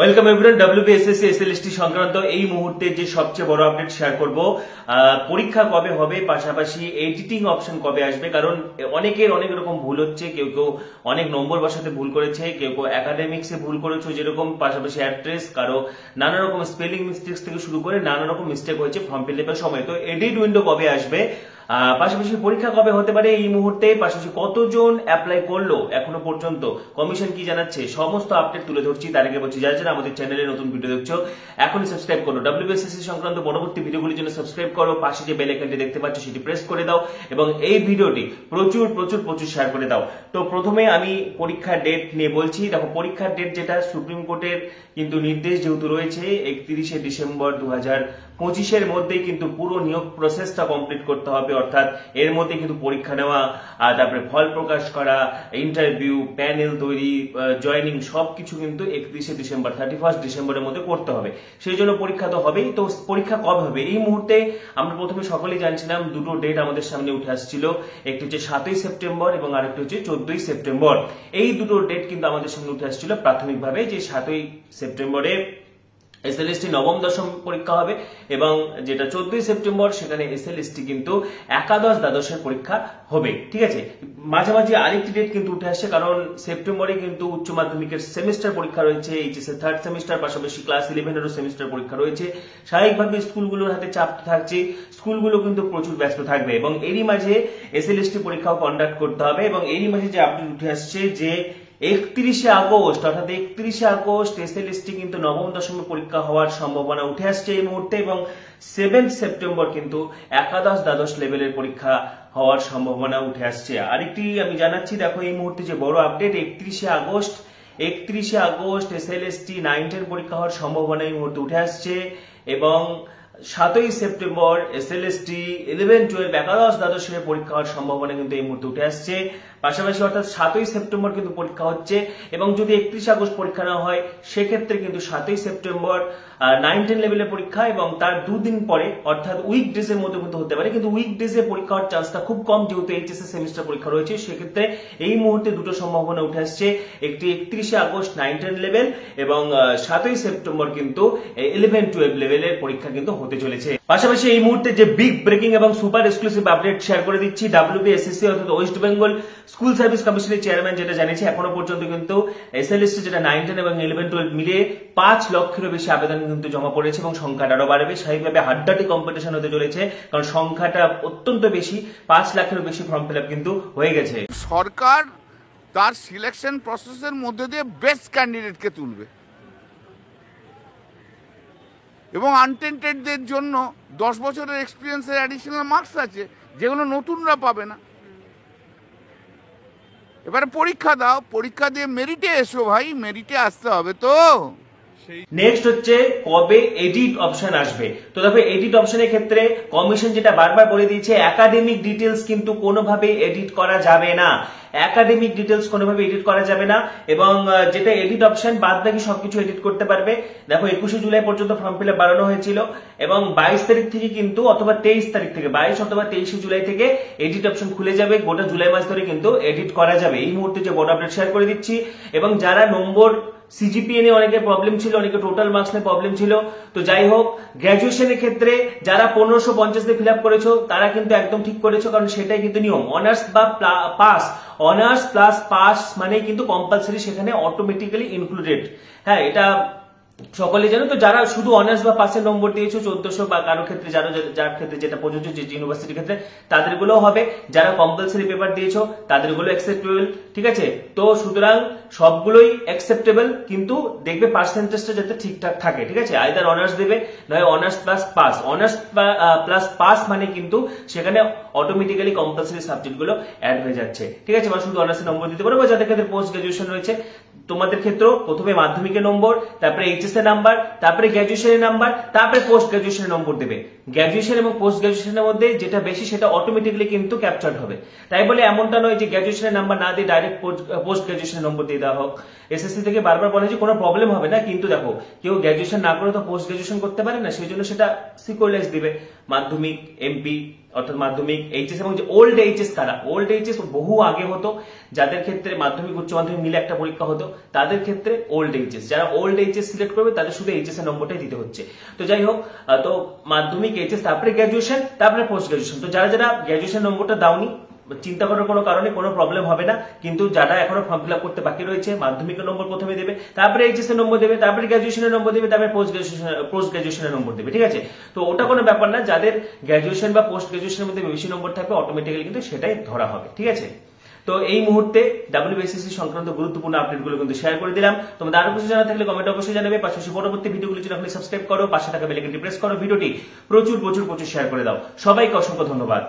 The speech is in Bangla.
Welcome everyone. ডব্লিউবিএসএসসি এসএলএসটি সংক্রান্ত এই মুহূর্তে যে সবচেয়ে বড় আপডেট শেয়ার করব, পরীক্ষা কবে হবে, পাশাপাশি এডিটিং অপশন কবে আসবে। কারণ অনেকের অনেক রকম ভুল হচ্ছে, কেউ কেউ অনেক নম্বর বসাতে ভুল করেছে, কেউ কেউ একাডেমিক্সে ভুল করেছে যেরকম, পাশাপাশি অ্যাড্রেস, কারো নানা রকম স্পেলিং মিস্টেক্স থেকে শুরু করে নানা রকম মিস্টেক হয়েছে ফর্ম ফিল আপের সময়। তো এডিট উইন্ডো কবে আসবে, পাশাপাশি পরীক্ষা কবে হতে পারে এই মুহূর্তে, পাশাপাশি কতজন অ্যাপ্লাই করলো এখনো পর্যন্ত, কমিশন কি জানাচ্ছে, সমস্ত আপডেট তুলে ধরছি। তার আগে বলছি, যারা যারা আমাদের চ্যানেলে নতুন ভিডিও দেখছো এখনই সাবস্ক্রাইব করো। ডব্লিউবিএসএসসি সংক্রান্ত পরবর্তী ভিডিওগুলির জন্য সাবস্ক্রাইব করো, পাশে যে বেল আইকনটি দেখতে পাচ্ছ সেটি প্রেস করে দাও এবং এই ভিডিওটি প্রচুর প্রচুর প্রচুর শেয়ার করে দাও। তো প্রথমে আমি পরীক্ষার ডেট নিয়ে বলছি। দেখো, পরীক্ষার ডেট যেটা সুপ্রিম কোর্টের কিন্তু নির্দেশ যেহেতু রয়েছে 31শে ডিসেম্বর 2025-এর মধ্যেই কিন্তু পুরো নিয়োগ প্রসেসটা কমপ্লিট করতে হবে। অর্থাৎ এর মধ্যে কিন্তু পরীক্ষা নেওয়া, তারপরে ফল প্রকাশ করা, ইন্টারভিউ, প্যানেল তৈরি, জয়নিং সবকিছু কিন্তু 31শে ডিসেম্বর 31 ডিসেম্বরের মধ্যে করতে হবে। সেই জন্য পরীক্ষা তো হবেই। তো পরীক্ষা কবে হবে এই মুহূর্তে আমরা প্রথমে সকলেই জানছিলাম, দুটো ডেট আমাদের সামনে উঠে আসছিল, একটি হচ্ছে 7ই সেপ্টেম্বর এবং আরেকটি হচ্ছে 14ই সেপ্টেম্বর। এই দুটো ডেট কিন্তু আমাদের সামনে উঠে আসছিল প্রাথমিকভাবে, যে 7ই সেপ্টেম্বরে এসএলএসটি নবম দশম পরীক্ষা হবে এবং যেটা 14ই সেপ্টেম্বর সেখানে এসএলএসটি কিন্তু একাদশ দ্বাদশের পরীক্ষা হবে। ঠিক আছে, মাঝামাঝি আরেকটি ডেট কিন্তু উঠে আসছে, কারণ সেপ্টেম্বরে কিন্তু উচ্চ মাধ্যমিকের সেমিস্টার পরীক্ষা রয়েছে, এইচএস এর থার্ড সেমিস্টার, পাশাপাশি ক্লাস 11-এরও সেমিস্টার পরীক্ষা রয়েছে। স্বাভাবিকভাবে স্কুলগুলোর হাতে চাপ থাকছে, স্কুলগুলো কিন্তু প্রচুর ব্যস্ত থাকবে এবং এরই মাঝে এসএলএসটি পরীক্ষাও কন্ডাক্ট করতে হবে। এবং এরই মাঝে যে আপডেট উঠে আসছে যে 31শে আগস্ট অর্থাৎ 31শে আগস্ট এসএলএসটি কিন্তু নবম দশমে পরীক্ষা হওয়ার সম্ভাবনা উঠে আসছে এই মুহূর্তে এবং 7 সেপ্টেম্বর কিন্তু একাদশ দ্বাদশ লেভেলের পরীক্ষা হওয়ার সম্ভাবনা উঠে আসছে। আরেকটি আমি জানাচ্ছি, দেখো এই মুহূর্তে যে বড় আপডেট, 31শে আগস্ট এসএলএসটি 9-10 পরীক্ষা হওয়ার সম্ভাবনা এই মুহূর্তে উঠে আসছে এবং 7ই সেপ্টেম্বর এসএলএসটি 11-12 একাদশ দ্বাদশের পরীক্ষা হওয়ার সম্ভাবনা কিন্তু এই মুহূর্তে উঠে আসছে। পাশাপাশি অর্থাৎ 7ই সেপ্টেম্বর কিন্তু পরীক্ষা হচ্ছে এবং যদি 31শে আগস্ট পরীক্ষা নেওয়া হয় সেক্ষেত্রে কিন্তু 7ই সেপ্টেম্বর 9-10 লেভেলের পরীক্ষা এবং তার দুদিন পরে অর্থাৎ উইকডেজ এর মধ্যে কিন্তু হতে পারে, কিন্তু উইকডেজে পরীক্ষা হওয়ার চান্সটা খুব কম যেহেতু এইচএস এর সেমিস্টার পরীক্ষা রয়েছে। সেক্ষেত্রে এই মুহূর্তে দুটো সম্ভাবনা উঠে আসছে, একটি 31শে আগস্ট 9-10 লেভেল এবং 7ই সেপ্টেম্বর কিন্তু 11-12 লেভেলের পরীক্ষা কিন্তু হতে চলেছে। পাশাপাশি এই মুহূর্তে যে বিগ ব্রেকিং এবং সুপার এক্সক্লুসিভ আপডেট শেয়ার করে দিচ্ছি, ডব্লিউবিএসএসসি অর্থাৎ ওয়েস্ট বেঙ্গল স্কুল সার্ভিস কমিশনের চেয়ারম্যান যেটা জানিয়েছে, এখনো পর্যন্ত কিন্তু এসএলএসটি যেটা 9-10 এবং 11-12 মিলিয়ে 5 লক্ষেরও বেশি আবেদন কিন্তু জমা পড়েছে এবং সংখ্যাটা আরো বাড়বে। স্বাভাবিকভাবে হাড্ডাহাড্ডি কম্পিটিশন হতে চলেছে, কারণ সংখ্যাটা অত্যন্ত বেশি, 5 লাখেরও বেশি ফর্ম ফিল আপ কিন্তু হয়ে গেছে। সরকার তার সিলেকশন প্রসেসের মধ্যে দিয়ে বেস্ট ক্যান্ডিডেটকে তুলবে এবং আনটেন্টেডদের জন্য 10 বছরের এক্সপিরিয়েন্সের অ্যাডিশনাল মার্কস আছে যেগুলো নতুনরা পাবে না। এবারে পরীক্ষা দাও, পরীক্ষা দিয়ে মেরিটে এসো ভাই, মেরিটে আসতে হবে তো। নেক্সট হচ্ছে কবে এডিট অপশন আসবে। তো দেখো, এডিট অপশনের ক্ষেত্রে কমিশন যেটা বারবার বলে দিয়েছে, একাডেমিক ডিটেলস কিন্তু কোনোভাবে এডিট করা যাবে না, একাডেমিক ডিটেলস কোনোভাবে এডিট করা যাবে না এবং যেটা এডিট অপশন বাদ বাকি সবকিছু এডিট করতে পারবে। দেখো, 21শে জুলাই পর্যন্ত ফর্ম ফিল আপ বাড়ানো হয়েছিল এবং 22 তারিখ থেকে কিন্তু অথবা 23 তারিখ থেকে 22 অথবা 23শে জুলাই থেকে এডিট অপশন খুলে যাবে, গোটা জুলাই মাস ধরে কিন্তু এডিট করা যাবে। এই মুহূর্তে যে বড় আপডেট শেয়ার করে দিচ্ছি এবং যারা নম্বর সিজিপিএ নিয়ে অনেকের প্রবলেম ছিল, অনেকে টোটাল মার্কস নিয়ে প্রবলেম ছিল, তো যাই হোক, গ্র্যাজুয়েশনের ক্ষেত্রে যারা 1550 দিয়ে ফিল আপ করেছো তারা কিন্তু একদম ঠিক করেছো, কারণ সেটাই কিন্তু নিয়ম। অনার্স বা পাস, অনার্স প্লাস পাস মানে কিন্তু কম্পালসারি, সেখানে অটোমেটিক্যালি ইনক্লুডেড। হ্যাঁ, এটা সকলে জানো। তো যারা শুধু অনার্স বা পাসের নম্বর দিয়েছো 1400 বা কারো ক্ষেত্রে যার ক্ষেত্রে যেটা প্রযোজ্য, যে ইউনিভার্সিটির ক্ষেত্রে তাদের গুলো হবে, যারা কম্পালসারি পেপার দিয়েছো তাদের গুলো অ্যাকসেপ্টেবল। ঠিক আছে, তো সুতরাং সবগুলোই অ্যাকসেপ্টেবল, কিন্তু দেখবে পার্সেন্টেজটা যাতে ঠিকঠাক থাকে। ঠিক আছে, আইদার অনার্স দেবে নয় honours plus pass. Honours plus pass মানে কিন্তু সেখানে অটোমেটিক্যালি কম্পালসারি সাবজেক্ট গুলো অ্যাড হয়ে যাচ্ছে। ঠিক আছে, মানে শুধু অনার্সের নম্বর দিতে পারো, বা যাদের ক্ষেত্রে পোস্ট গ্রাজুয়েশন রয়েছে তোমাদের ক্ষেত্রেও প্রথমে মাধ্যমিকের নম্বর, তারপরে এইচএস এর নাম্বার, তারপরে গ্র্যাজুয়েশনের নাম্বার, তারপরে পোস্ট গ্র্যাজুয়েশনের নম্বর দেবে। গ্র্যাজুয়েশন এবং পোস্ট গ্র্যাজুয়েশনের মধ্যে যেটা বেশি সেটা অটোমেটিক্যালি কিন্তু ক্যাপচার্ড হবে। তাই বলে এমনটা নয় যে গ্র্যাজুয়েশনের নাম্বার না দিয়ে ডাইরেক্ট পোস্ট গ্র্যাজুয়েশনের নম্বর দিয়ে দেওয়া হোক। এসএসসি থেকে বারবার বলে যে কোনো প্রবলেম হবে না, কিন্তু দেখো কেউ গ্র্যাজুয়েশন না করে তো পোস্ট গ্র্যাজুয়েশন করতে পারে না, সেই জন্য সেটা সিকিউরলাইজ দিবে। মাধ্যমিক, এমপি অর্থাৎ মাধ্যমিক, এইচএস এবং যে ওল্ড এইচএস, কারা ওল্ড এইচএস বহু আগে হতো, যাদের ক্ষেত্রে মাধ্যমিক উচ্চ মাধ্যমিক মিলে একটা পরীক্ষা হতো, তাদের ক্ষেত্রে ওল্ড এইচএস, যারা ওল্ড এইচএস সিলেক্ট করবে তাদের শুধু এইচএস এর নম্বরটাই দিতে হচ্ছে। তো যাই হোক, তো মাধ্যমিক, এইচএস, তারপরে গ্র্যাজুয়েশন, তারপরে পোস্ট গ্র্যাজুয়েশন। তো যারা যারা গ্র্যাজুয়েশন নম্বরটা দাওনি, চিন্তা করার কোনো কারণে কোনো প্রবলেম হবে না, কিন্তু যারা এখনো ফর্ম ফিল আপ করতে বাকি রয়েছে, মাধ্যমিকের নম্বর প্রথমে দেবে, তারপরে এইচএস এর নম্বর দেবে, তারপরে গ্র্যাজুয়েশনের নম্বর দেবে, তারপরে পোস্ট গ্র্যাজুয়েশনের নম্বর দেবে, ঠিক আছে? তো ওটা কোনো ব্যাপার না, যাদের গ্র্যাজুয়েশন বা পোস্ট গ্র্যাজুয়েশনের মধ্যে বেশি নম্বর থাকবে অটোমেটিক্যালি কিন্তু সেটাই ধরা হবে, ঠিক আছে? তো এই মুহূর্তে ডাব্লিউবিসিএসসি সংক্রান্ত গুরুত্বপূর্ণ আপডেটগুলো কিন্তু শেয়ার করে দিলাম। তোমাদের আরো কিছু জানা থাকলে কমেন্ট অবশ্যই জানাবে। পাশাপাশি পরবর্তী ভিডিওগুলোর জন্য আপনি সাবস্ক্রাইব করো, পাশে থাকা বেল আইকনটি প্রেস করো, ভিডিওটি প্রচুর শেয়ার করে দাও। সবাইকে অসংখ্য ধন্যবাদ।